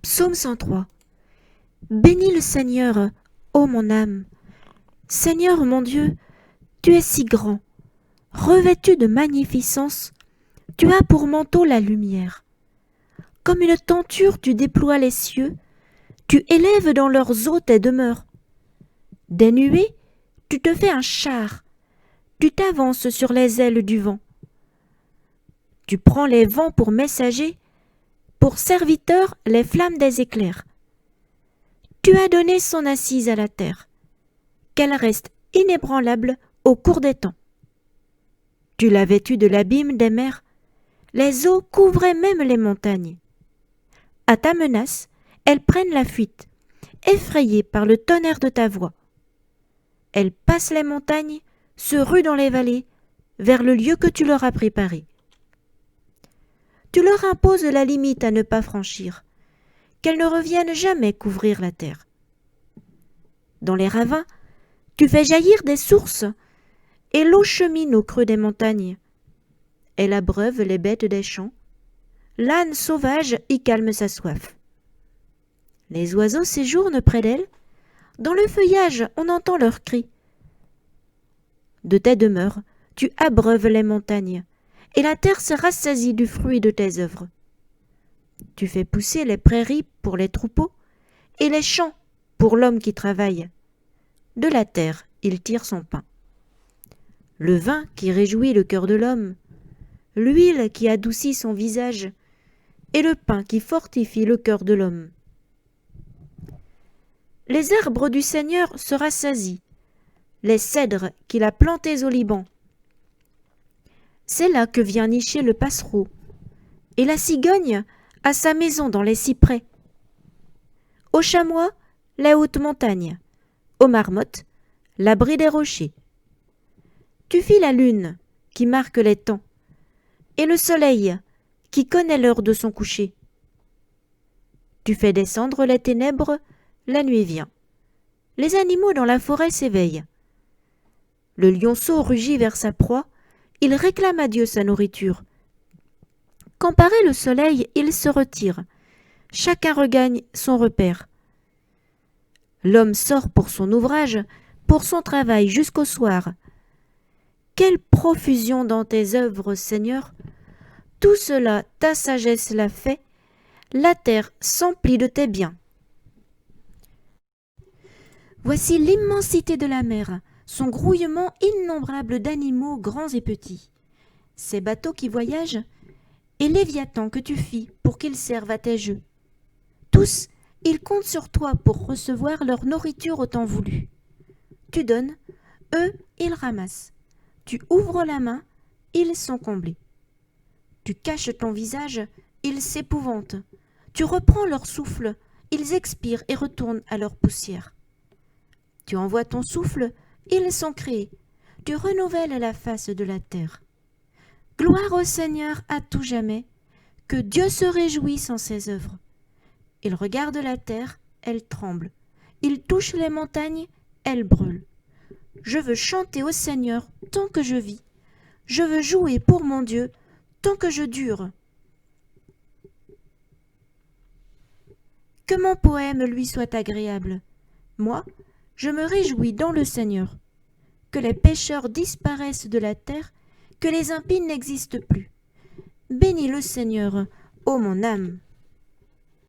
Psaume 103. Bénis le Seigneur, ô mon âme. Seigneur mon Dieu, tu es si grand. Revêtu de magnificence, tu as pour manteau la lumière. Comme une tenture, tu déploies les cieux, tu élèves dans leurs eaux tes demeures. Des nuées, tu te fais un char, tu t'avances sur les ailes du vent. Tu prends les vents pour messagers, pour serviteurs les flammes des éclairs. Tu as donné son assise à la terre, qu'elle reste inébranlable au cours des temps. Tu l'as vêtue de l'abîme des mers, les eaux couvraient même les montagnes. À ta menace, elles prennent la fuite, effrayées par le tonnerre de ta voix. Elles passent les montagnes, se ruent dans les vallées, vers le lieu que tu leur as préparé. Tu leur imposes la limite à ne pas franchir, qu'elles ne reviennent jamais couvrir la terre. Dans les ravins, tu fais jaillir des sources, et l'eau chemine au creux des montagnes. Elle abreuve les bêtes des champs. L'âne sauvage y calme sa soif. Les oiseaux séjournent près d'elle. Dans le feuillage, on entend leurs cris. De tes demeures, tu abreuves les montagnes, et la terre se rassasie du fruit de tes œuvres. Tu fais pousser les prairies pour les troupeaux, et les champs pour l'homme qui travaille. De la terre, il tire son pain. Le vin qui réjouit le cœur de l'homme, l'huile qui adoucit son visage, et le pain qui fortifie le cœur de l'homme. Les arbres du Seigneur se rassasient, les cèdres qu'il a plantés au Liban. C'est là que vient nicher le passereau, et la cigogne a sa maison dans les cyprès. Aux chamois, les hautes montagnes, aux marmottes, l'abri des rochers. Tu fis la lune, qui marque les temps, et le soleil, qui connaît l'heure de son coucher. Tu fais descendre les ténèbres, la nuit vient. Les animaux dans la forêt s'éveillent. Le lionceau rugit vers sa proie, il réclame à Dieu sa nourriture. Quand paraît le soleil, il se retire. Chacun regagne son repère. L'homme sort pour son ouvrage, pour son travail jusqu'au soir. Quelle profusion dans tes œuvres, Seigneur! Tout cela, ta sagesse l'a fait, la terre s'emplit de tes biens. Voici l'immensité de la mer, son grouillement innombrable d'animaux grands et petits, ces bateaux qui voyagent, et Léviathan que tu fis pour qu'ils servent à tes jeux. Tous, ils comptent sur toi pour recevoir leur nourriture au temps voulu. Tu donnes, eux, ils ramassent. Tu ouvres la main, ils sont comblés. Tu caches ton visage, ils s'épouvantent. Tu reprends leur souffle, ils expirent et retournent à leur poussière. Tu envoies ton souffle, ils sont créés. Tu renouvelles la face de la terre. Gloire au Seigneur à tout jamais, que Dieu se réjouisse en ses œuvres. Il regarde la terre, elle tremble. Il touche les montagnes, elles brûlent. Je veux chanter au Seigneur tant que je vis. Je veux jouer pour mon Dieu tant que je dure. Que mon poème lui soit agréable. Moi, je me réjouis dans le Seigneur. Que les pécheurs disparaissent de la terre, que les impies n'existent plus. Bénis le Seigneur, ô mon âme.